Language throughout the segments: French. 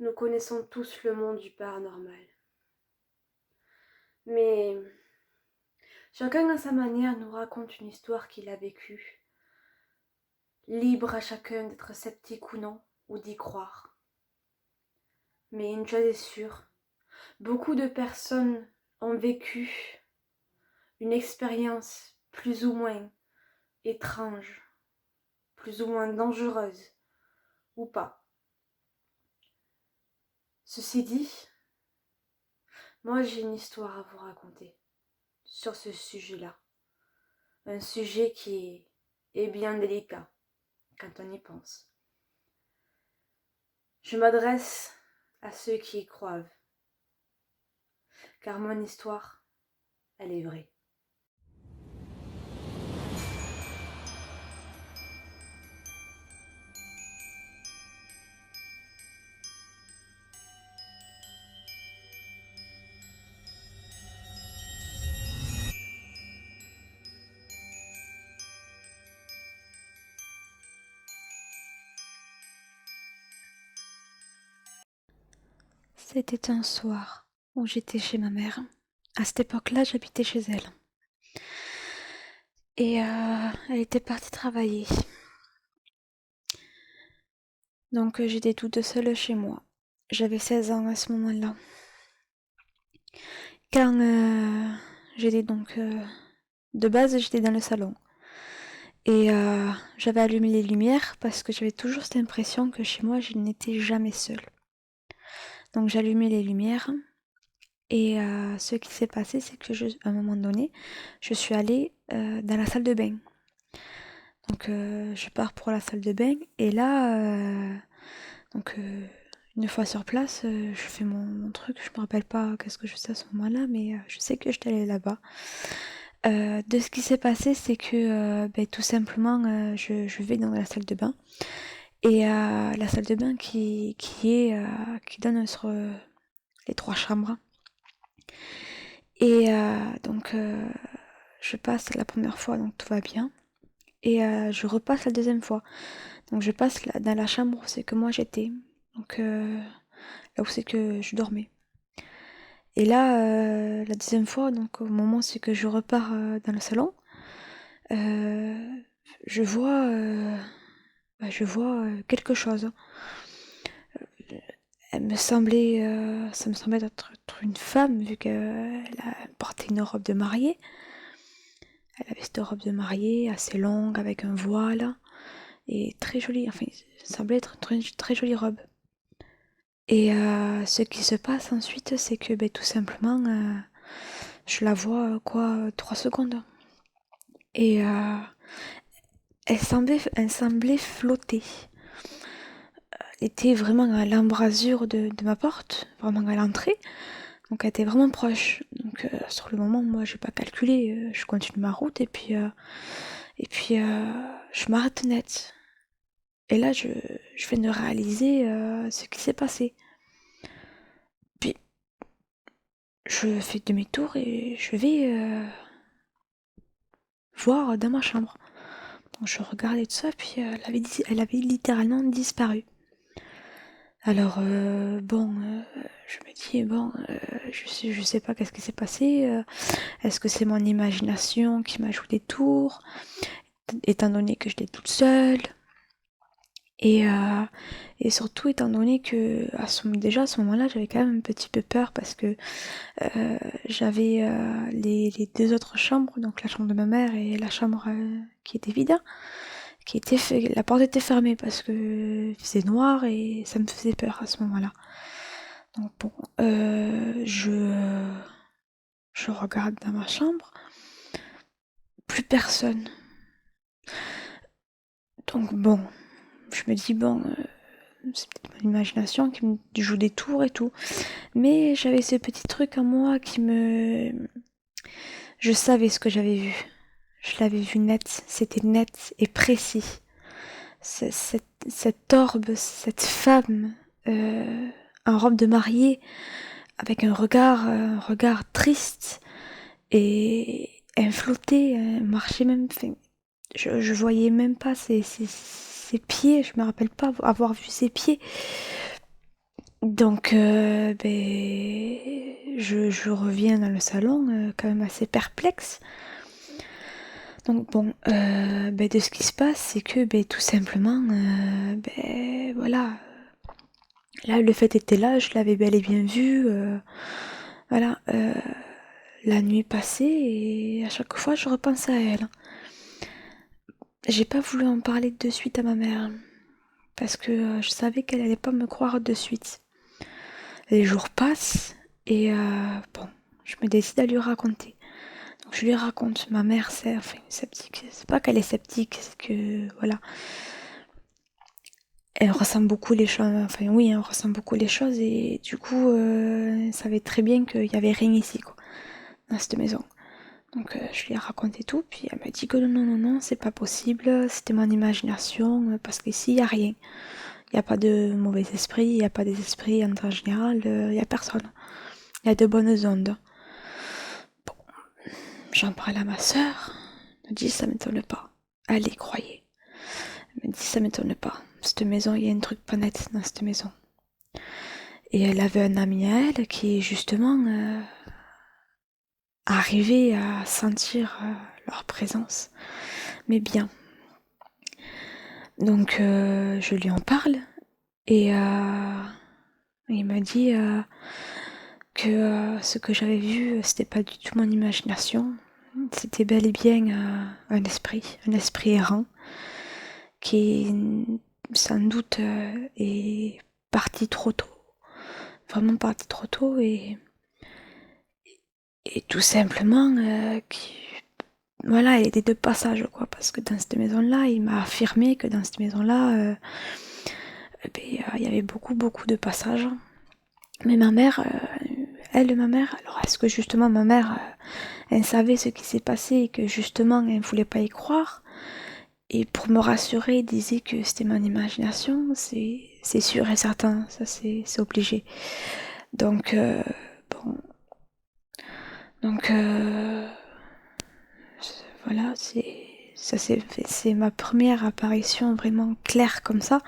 Nous connaissons tous le monde du paranormal. Mais chacun à sa manière nous raconte une histoire qu'il a vécue. Libre à chacun d'être sceptique ou non, ou d'y croire. Mais une chose est sûre, beaucoup de personnes ont vécu une expérience plus ou moins étrange, plus ou moins dangereuse, ou pas. Ceci dit, moi j'ai une histoire à vous raconter sur ce sujet-là. Un sujet qui est bien délicat quand on y pense. Je m'adresse à ceux qui y croient, car mon histoire, elle est vraie. C'était un soir où j'étais chez ma mère. À cette époque-là, j'habitais chez elle. Et elle était partie travailler. Donc j'étais toute seule chez moi. J'avais 16 ans à ce moment-là. Quand j'étais donc... de base, j'étais dans le salon. Et j'avais allumé les lumières parce que j'avais toujours cette impression que chez moi, je n'étais jamais seule. Donc j'allumais les lumières. Et ce qui s'est passé, c'est que à un moment donné, je suis allée dans la salle de bain. Donc je pars pour la salle de bain et là, une fois sur place, je fais mon truc. Je me rappelle pas qu'est-ce que je faisais à ce moment-là, mais je sais que j'étais allée là-bas. De ce qui s'est passé, c'est que tout simplement, je vais dans la salle de bain et la salle de bain qui donne sur les 3 chambres. Et je passe la première fois, donc tout va bien. Et je repasse la deuxième fois. Donc je passe dans la chambre où c'est que moi j'étais. Donc là où c'est que je dormais. Et là, la deuxième fois, donc au moment où c'est que je repars dans le salon, euh, je vois, quelque chose. Ça me semblait être une femme vu qu'elle portait une robe de mariée. Elle avait cette robe de mariée assez longue avec un voile et très jolie. Enfin, ça semblait être une très jolie robe. Et ce qui se passe ensuite, c'est que tout simplement, je la vois 3 secondes. Et elle semblait flotter. Elle était vraiment à l'embrasure de ma porte, vraiment à l'entrée. Donc elle était vraiment proche. Donc sur le moment, moi, j'ai pas calculé. Je continue ma route et puis je m'arrête net. Et là, je viens de réaliser ce qui s'est passé. Puis je fais demi-tour et je vais voir dans ma chambre. Donc je regardais tout ça, puis elle avait littéralement disparu. Alors je me dis je sais pas qu'est-ce qui s'est passé. Est-ce que c'est mon imagination qui m'a joué des tours, étant donné que j'étais toute seule. Et, euh, et surtout étant donné que déjà à ce moment-là j'avais quand même un petit peu peur parce que j'avais les 2 autres chambres, donc la chambre de ma mère et la chambre qui était vide, la porte était fermée parce que il faisait noir et ça me faisait peur à ce moment-là. Donc bon, je regarde dans ma chambre, plus personne. Donc bon, je me dis c'est peut-être mon imagination qui me joue des tours et tout. Mais j'avais ce petit truc en moi je savais ce que j'avais vu. Je l'avais vu net, c'était net et précis. Cette orbe, cette femme en robe de mariée, avec un regard triste, et elle flottait, elle marchait même. Enfin, je voyais même pas ses pieds, je me rappelle pas avoir vu ses pieds. Donc, je reviens dans le salon, quand même assez perplexe. Donc bon, de ce qui se passe, c'est que tout simplement, voilà, là le fait était là, je l'avais bel et bien vu, voilà, la nuit passée et à chaque fois je repensais à elle. J'ai pas voulu en parler de suite à ma mère parce que je savais qu'elle allait pas me croire de suite. Les jours passent et bon, je me décide à lui raconter. Donc je lui raconte, ma mère c'est enfin sceptique, c'est pas qu'elle est sceptique, c'est que voilà, elle ressent beaucoup les choses, enfin oui, elle ressent beaucoup les choses et du coup, elle savait très bien qu'il y avait rien ici, quoi, dans cette maison. Donc je lui ai raconté tout, puis elle m'a dit que non, c'est pas possible, c'était mon imagination, parce qu'ici, il n'y a rien. Il n'y a pas de mauvais esprit, il n'y a pas des esprits en temps général, il n'y a personne. Il y a de bonnes ondes. Bon, j'en parle à ma sœur, elle me dit ça m'étonne pas. Elle y croyait. Elle me dit ça m'étonne pas. Cette maison, il y a un truc pas net dans cette maison. Et elle avait un ami à elle qui justement arrivait à sentir leur présence, mais bien. Donc je lui en parle et il m'a dit que ce que j'avais vu, c'était pas du tout mon imagination, c'était bel et bien un esprit errant qui sans doute est parti trop tôt, vraiment parti trop tôt et tout simplement voilà, il était de passage, quoi, parce que dans cette maison-là, il m'a affirmé que dans cette maison-là, il y avait beaucoup de passages. Mais ma mère, alors est-ce que justement ma mère, elle savait ce qui s'est passé et que justement elle ne voulait pas y croire, et pour me rassurer, elle disait que c'était mon imagination, c'est sûr et certain, ça c'est obligé. Donc, bon, donc voilà, c'est ma première apparition vraiment claire comme ça.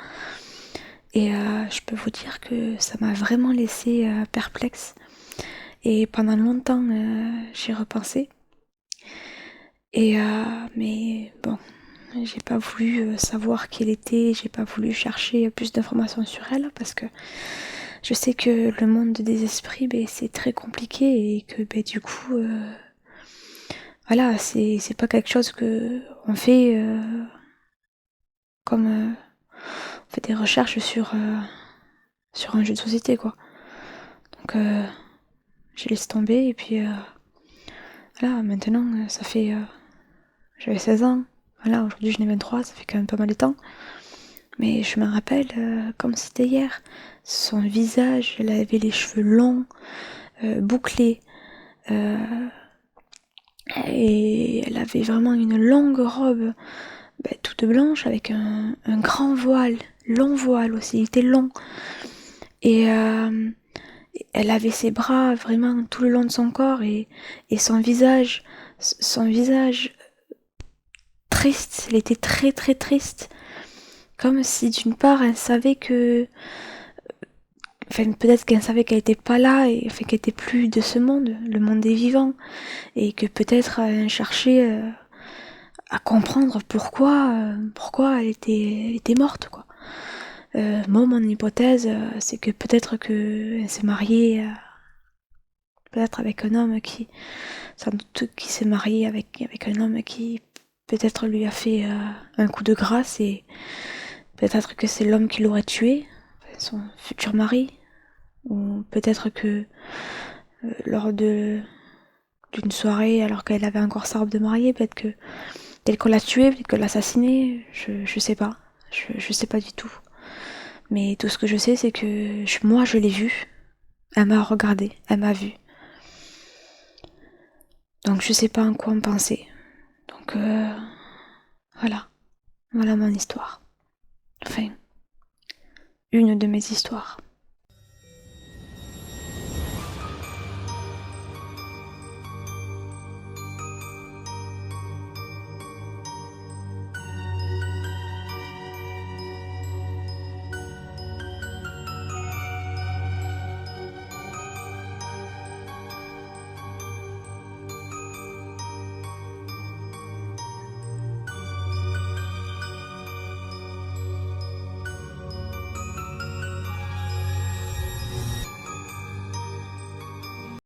Et je peux vous dire que ça m'a vraiment laissé perplexe. Et pendant longtemps, j'y repensé. Et mais bon, j'ai pas voulu savoir qui elle était, j'ai pas voulu chercher plus d'informations sur elle parce que je sais que le monde des esprits, c'est très compliqué et que du coup, voilà, c'est pas quelque chose que on fait comme on fait des recherches sur un jeu de société, quoi. Donc j'ai laissé tomber et puis voilà, maintenant ça fait j'avais 16 ans, voilà, aujourd'hui j'en ai 23, ça fait quand même pas mal de temps. Mais je me rappelle comme c'était hier. Son visage, elle avait les cheveux longs, bouclés, et elle avait vraiment une longue robe, toute blanche avec un grand voile, long voile aussi, il était long. Et elle avait ses bras vraiment tout le long de son corps et son visage triste, elle était très très triste. Comme si d'une part elle savait que enfin peut-être qu'elle savait qu'elle était pas là et enfin qu'elle était plus de ce monde, le monde des vivants, et que peut-être elle cherchait à comprendre pourquoi elle était morte, quoi. Moi mon hypothèse c'est que peut-être que elle s'est mariée peut-être avec un homme qui sans doute qui s'est marié avec un homme qui peut-être lui a fait un coup de grâce et peut-être que c'est l'homme qui l'aurait tué, son futur mari, ou peut-être que lors d'une soirée alors qu'elle avait encore sa robe de mariée, peut-être qu'on l'a tué, peut-être qu'on l'a assassiné, je sais pas, je sais pas du tout. Mais tout ce que je sais c'est que moi je l'ai vue, elle m'a regardé, elle m'a vue. Donc je sais pas en quoi en penser. Donc voilà mon histoire. Enfin, une de mes histoires.